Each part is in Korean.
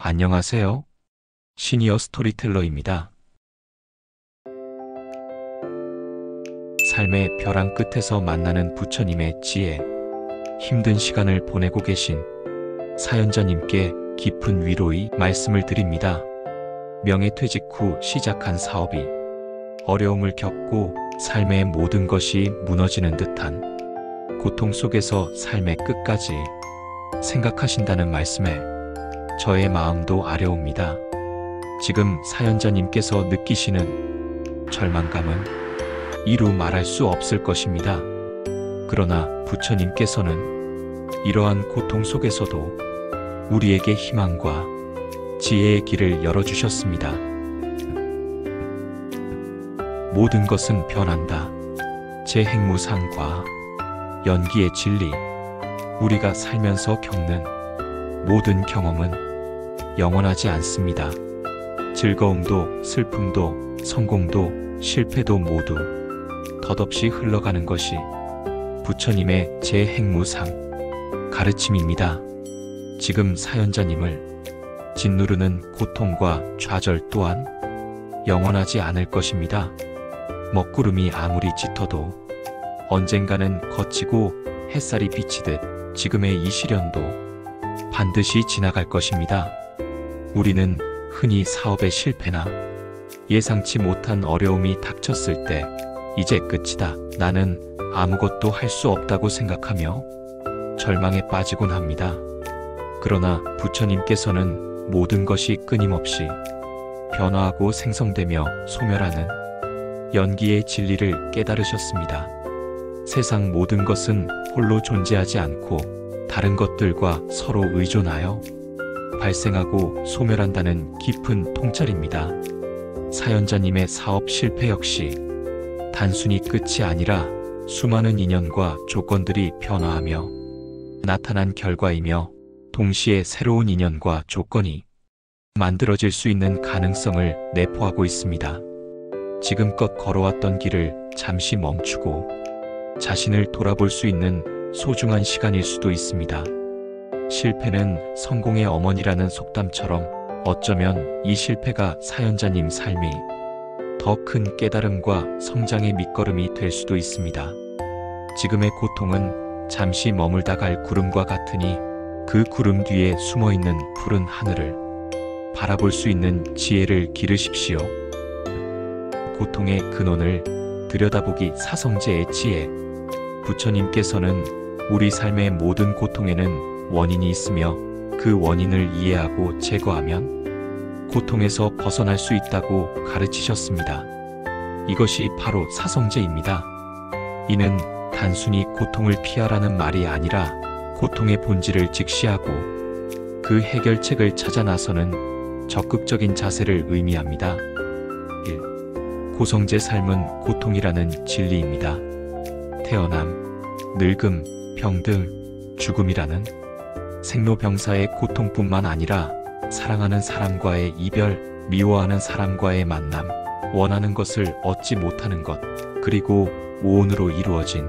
안녕하세요. 시니어 스토리텔러입니다. 삶의 벼랑 끝에서 만나는 부처님의 지혜. 힘든 시간을 보내고 계신 사연자님께 깊은 위로의 말씀을 드립니다. 명예퇴직 후 시작한 사업이 어려움을 겪고 삶의 모든 것이 무너지는 듯한 고통 속에서 삶의 끝까지 생각하신다는 말씀에 저의 마음도 아려옵니다. 지금 사연자님께서 느끼시는 절망감은 이루 말할 수 없을 것입니다. 그러나 부처님께서는 이러한 고통 속에서도 우리에게 희망과 지혜의 길을 열어주셨습니다. 모든 것은 변한다. 제 행무상과 연기의 진리. 우리가 살면서 겪는 모든 경험은 영원하지 않습니다. 즐거움도 슬픔도 성공도 실패도 모두 덧없이 흘러가는 것이 부처님의 제 행무상 가르침입니다. 지금 사연자님을 짓누르는 고통과 좌절 또한 영원하지 않을 것입니다. 먹구름이 아무리 짙어도 언젠가는 걷히고 햇살이 비치듯 지금의 이 시련도 반드시 지나갈 것입니다. 우리는 흔히 사업의 실패나 예상치 못한 어려움이 닥쳤을 때 이제 끝이다. 나는 아무것도 할 수 없다고 생각하며 절망에 빠지곤 합니다. 그러나 부처님께서는 모든 것이 끊임없이 변화하고 생성되며 소멸하는 연기의 진리를 깨달으셨습니다. 세상 모든 것은 홀로 존재하지 않고 다른 것들과 서로 의존하여 발생하고 소멸한다는 깊은 통찰입니다. 사연자님의 사업 실패 역시 단순히 끝이 아니라 수많은 인연과 조건들이 변화하며 나타난 결과이며 동시에 새로운 인연과 조건이 만들어질 수 있는 가능성을 내포하고 있습니다. 지금껏 걸어왔던 길을 잠시 멈추고 자신을 돌아볼 수 있는 소중한 시간일 수도 있습니다. 실패는 성공의 어머니라는 속담처럼 어쩌면 이 실패가 사연자님 삶이 더 큰 깨달음과 성장의 밑거름이 될 수도 있습니다. 지금의 고통은 잠시 머물다 갈 구름과 같으니 그 구름 뒤에 숨어있는 푸른 하늘을 바라볼 수 있는 지혜를 기르십시오. 고통의 근원을 들여다보기 사성제의 지혜. 부처님께서는 우리 삶의 모든 고통에는 원인이 있으며 그 원인을 이해하고 제거하면 고통에서 벗어날 수 있다고 가르치셨습니다. 이것이 바로 사성제입니다. 이는 단순히 고통을 피하라는 말이 아니라 고통의 본질을 직시하고 그 해결책을 찾아 나서는 적극적인 자세를 의미합니다. 1. 고성제 삶은 고통이라는 진리입니다. 태어남, 늙음, 병들, 죽음이라는 생로병사의 고통뿐만 아니라 사랑하는 사람과의 이별, 미워하는 사람과의 만남, 원하는 것을 얻지 못하는 것, 그리고 오온으로 이루어진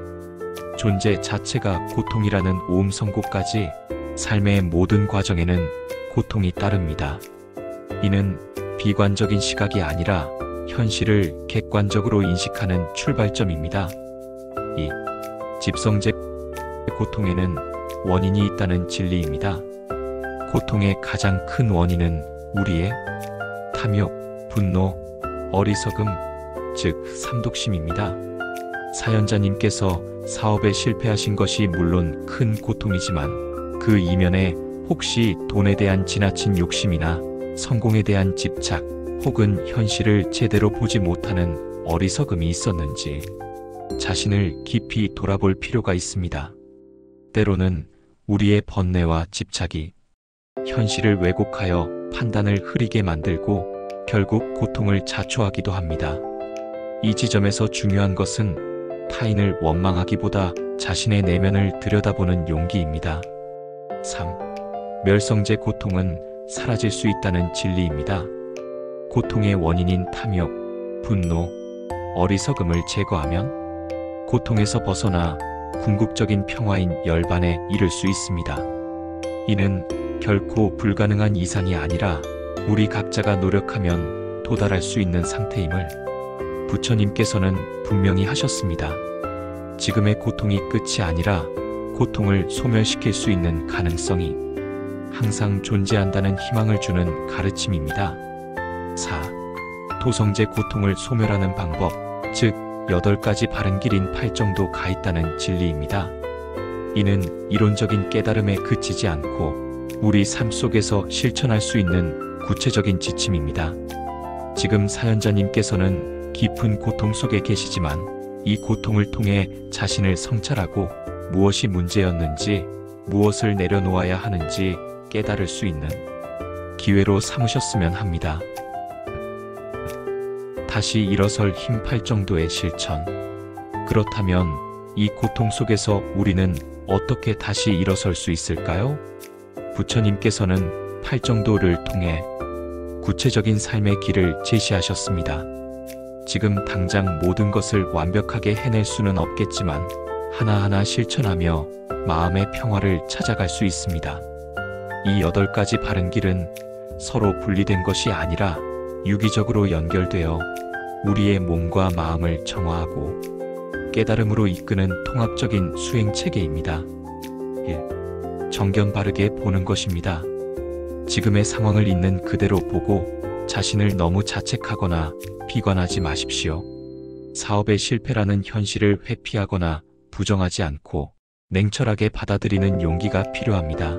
존재 자체가 고통이라는 오음선고까지 삶의 모든 과정에는 고통이 따릅니다. 이는 비관적인 시각이 아니라 현실을 객관적으로 인식하는 출발점입니다. 2. 집성제 고통에는 원인이 있다는 진리입니다. 고통의 가장 큰 원인은 우리의 탐욕, 분노, 어리석음, 즉 삼독심입니다. 사연자님께서 사업에 실패하신 것이 물론 큰 고통이지만 그 이면에 혹시 돈에 대한 지나친 욕심이나 성공에 대한 집착 혹은 현실을 제대로 보지 못하는 어리석음이 있었는지 자신을 깊이 돌아볼 필요가 있습니다. 때로는 우리의 번뇌와 집착이 현실을 왜곡하여 판단을 흐리게 만들고 결국 고통을 자초하기도 합니다. 이 지점에서 중요한 것은 타인을 원망하기보다 자신의 내면을 들여다보는 용기입니다. 3. 멸성제 고통은 사라질 수 있다는 진리입니다. 고통의 원인인 탐욕, 분노, 어리석음을 제거하면 고통에서 벗어나 궁극적인 평화인 열반에 이를 수 있습니다. 이는 결코 불가능한 이상이 아니라 우리 각자가 노력하면 도달할 수 있는 상태임을 부처님께서는 분명히 하셨습니다. 지금의 고통이 끝이 아니라 고통을 소멸시킬 수 있는 가능성이 항상 존재한다는 희망을 주는 가르침입니다. 4. 도성재 고통을 소멸하는 방법, 즉 8가지 바른 길인 팔정도 가 있다는 진리입니다. 이는 이론적인 깨달음에 그치지 않고 우리 삶 속에서 실천할 수 있는 구체적인 지침입니다. 지금 사연자님께서는 깊은 고통 속에 계시지만 이 고통을 통해 자신을 성찰하고 무엇이 문제였는지, 무엇을 내려놓아야 하는지 깨달을 수 있는 기회로 삼으셨으면 합니다. 다시 일어설 힘 팔정도의 실천. 그렇다면 이 고통 속에서 우리는 어떻게 다시 일어설 수 있을까요? 부처님께서는 팔정도를 통해 구체적인 삶의 길을 제시하셨습니다. 지금 당장 모든 것을 완벽하게 해낼 수는 없겠지만 하나하나 실천하며 마음의 평화를 찾아갈 수 있습니다. 이 8가지 바른 길은 서로 분리된 것이 아니라 유기적으로 연결되어 우리의 몸과 마음을 정화하고 깨달음으로 이끄는 통합적인 수행 체계입니다. 1. 정견 바르게 보는 것입니다. 지금의 상황을 있는 그대로 보고 자신을 너무 자책하거나 비관하지 마십시오. 사업의 실패라는 현실을 회피하거나 부정하지 않고 냉철하게 받아들이는 용기가 필요합니다.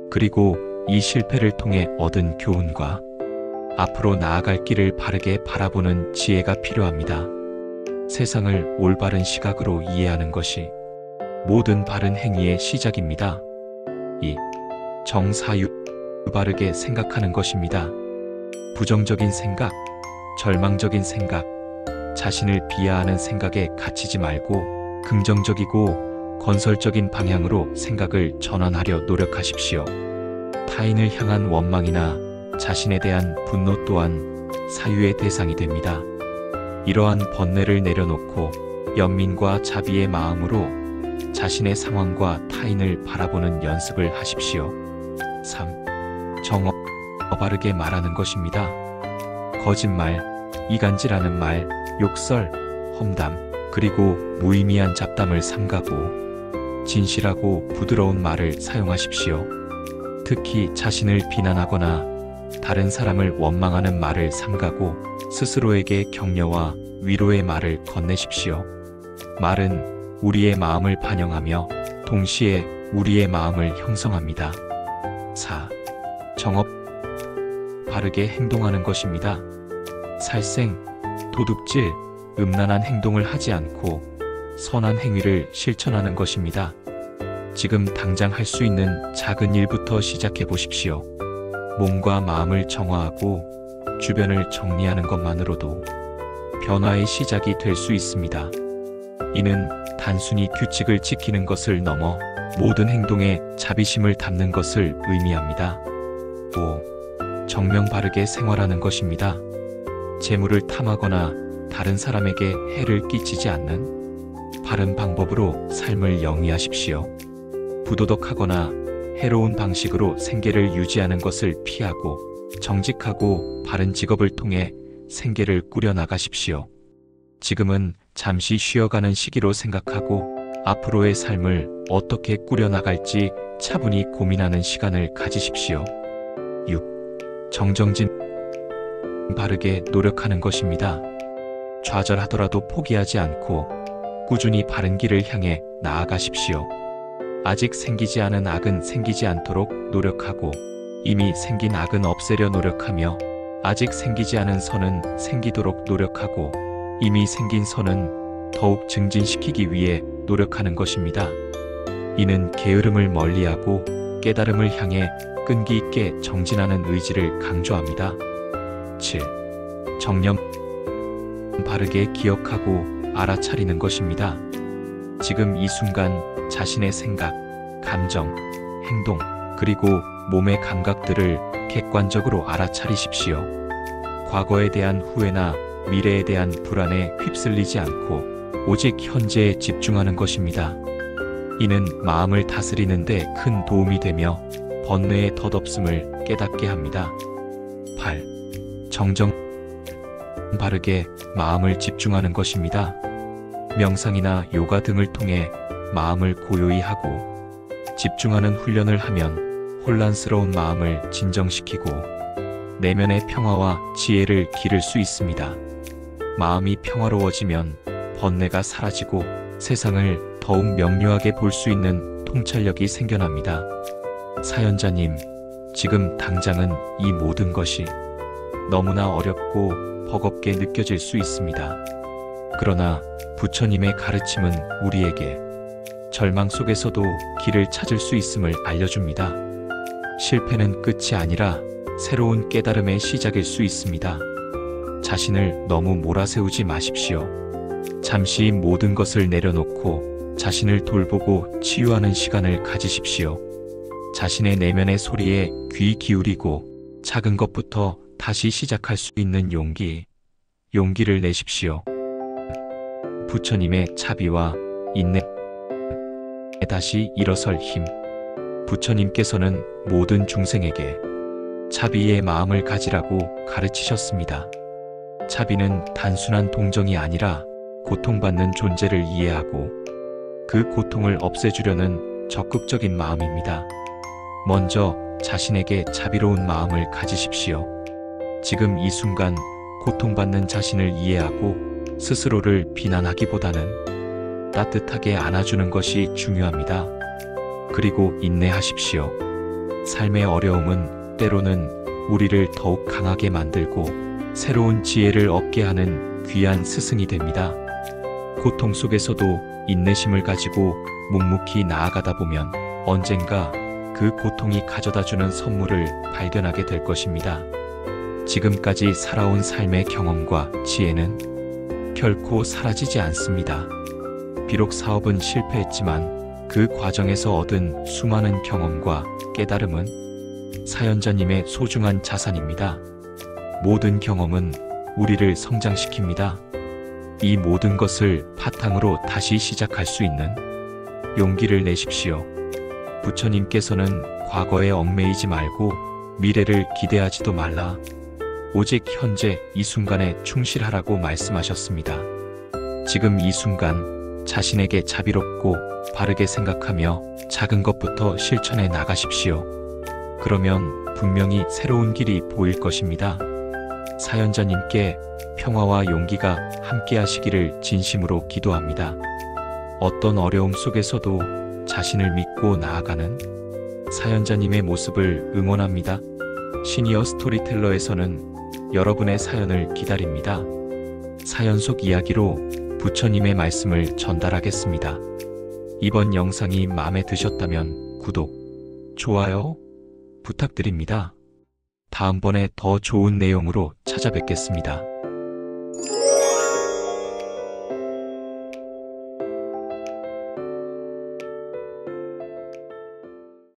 그리고 이 실패를 통해 얻은 교훈과 앞으로 나아갈 길을 바르게 바라보는 지혜가 필요합니다. 세상을 올바른 시각으로 이해하는 것이 모든 바른 행위의 시작입니다. 2. 정사유 바르게 생각하는 것입니다. 부정적인 생각, 절망적인 생각, 자신을 비하하는 생각에 갇히지 말고 긍정적이고 건설적인 방향으로 생각을 전환하려 노력하십시오. 타인을 향한 원망이나 자신에 대한 분노 또한 사유의 대상이 됩니다. 이러한 번뇌를 내려놓고 연민과 자비의 마음으로 자신의 상황과 타인을 바라보는 연습을 하십시오. 3. 정어 바르게 말하는 것입니다. 거짓말, 이간질하는 말, 욕설, 험담, 그리고 무의미한 잡담을 삼가고 진실하고 부드러운 말을 사용하십시오. 특히 자신을 비난하거나 다른 사람을 원망하는 말을 삼가고 스스로에게 격려와 위로의 말을 건네십시오. 말은 우리의 마음을 반영하며 동시에 우리의 마음을 형성합니다. 4. 정업 바르게 행동하는 것입니다. 살생, 도둑질, 음란한 행동을 하지 않고 선한 행위를 실천하는 것입니다. 지금 당장 할 수 있는 작은 일부터 시작해 보십시오. 몸과 마음을 정화하고 주변을 정리하는 것만으로도 변화의 시작이 될 수 있습니다. 이는 단순히 규칙을 지키는 것을 넘어 모든 행동에 자비심을 담는 것을 의미합니다. 5. 정명 바르게 생활하는 것입니다. 재물을 탐하거나 다른 사람에게 해를 끼치지 않는 바른 방법으로 삶을 영위하십시오. 부도덕하거나 해로운 방식으로 생계를 유지하는 것을 피하고 정직하고 바른 직업을 통해 생계를 꾸려나가십시오. 지금은 잠시 쉬어가는 시기로 생각하고 앞으로의 삶을 어떻게 꾸려나갈지 차분히 고민하는 시간을 가지십시오. 6. 정정진 바르게 노력하는 것입니다. 좌절하더라도 포기하지 않고 꾸준히 바른 길을 향해 나아가십시오. 아직 생기지 않은 악은 생기지 않도록 노력하고 이미 생긴 악은 없애려 노력하며 아직 생기지 않은 선은 생기도록 노력하고 이미 생긴 선은 더욱 증진시키기 위해 노력하는 것입니다. 이는 게으름을 멀리하고 깨달음을 향해 끈기 있게 정진하는 의지를 강조합니다. 7. 정념 바르게 기억하고 알아차리는 것입니다. 지금 이 순간 자신의 생각, 감정, 행동, 그리고 몸의 감각들을 객관적으로 알아차리십시오. 과거에 대한 후회나 미래에 대한 불안에 휩쓸리지 않고 오직 현재에 집중하는 것입니다. 이는 마음을 다스리는 데 큰 도움이 되며 번뇌의 덧없음을 깨닫게 합니다. 8. 정정 바르게 마음을 집중하는 것입니다. 명상이나 요가 등을 통해 마음을 고요히 하고 집중하는 훈련을 하면 혼란스러운 마음을 진정시키고 내면의 평화와 지혜를 기를 수 있습니다. 마음이 평화로워지면 번뇌가 사라지고 세상을 더욱 명료하게 볼 수 있는 통찰력이 생겨납니다. 사연자님, 지금 당장은 이 모든 것이 너무나 어렵고 버겁게 느껴질 수 있습니다. 그러나 부처님의 가르침은 우리에게 절망 속에서도 길을 찾을 수 있음을 알려줍니다. 실패는 끝이 아니라 새로운 깨달음의 시작일 수 있습니다. 자신을 너무 몰아세우지 마십시오. 잠시 모든 것을 내려놓고 자신을 돌보고 치유하는 시간을 가지십시오. 자신의 내면의 소리에 귀 기울이고 작은 것부터 다시 시작할 수 있는 용기를 내십시오. 부처님의 차비와 인내에 다시 일어설 힘. 부처님께서는 모든 중생에게 차비의 마음을 가지라고 가르치셨습니다. 차비는 단순한 동정이 아니라 고통받는 존재를 이해하고 그 고통을 없애주려는 적극적인 마음입니다. 먼저 자신에게 자비로운 마음을 가지십시오. 지금 이 순간 고통받는 자신을 이해하고 스스로를 비난하기보다는 따뜻하게 안아주는 것이 중요합니다. 그리고 인내하십시오. 삶의 어려움은 때로는 우리를 더욱 강하게 만들고 새로운 지혜를 얻게 하는 귀한 스승이 됩니다. 고통 속에서도 인내심을 가지고 묵묵히 나아가다 보면 언젠가 그 고통이 가져다주는 선물을 발견하게 될 것입니다. 지금까지 살아온 삶의 경험과 지혜는 결코 사라지지 않습니다. 비록 사업은 실패했지만 그 과정에서 얻은 수많은 경험과 깨달음은 사연자님의 소중한 자산입니다. 모든 경험은 우리를 성장시킵니다. 이 모든 것을 바탕으로 다시 시작할 수 있는 용기를 내십시오. 부처님께서는 과거에 얽매이지 말고 미래를 기대하지도 말라. 오직 현재 이 순간에 충실하라고 말씀하셨습니다. 지금 이 순간 자신에게 자비롭고 바르게 생각하며 작은 것부터 실천해 나가십시오. 그러면 분명히 새로운 길이 보일 것입니다. 사연자님께 평화와 용기가 함께 하시기를 진심으로 기도합니다. 어떤 어려움 속에서도 자신을 믿고 나아가는 사연자님의 모습을 응원합니다. 시니어 스토리텔러에서는 여러분의 사연을 기다립니다. 사연 속 이야기로 부처님의 말씀을 전달하겠습니다. 이번 영상이 마음에 드셨다면 구독, 좋아요 부탁드립니다. 다음번에 더 좋은 내용으로 찾아뵙겠습니다.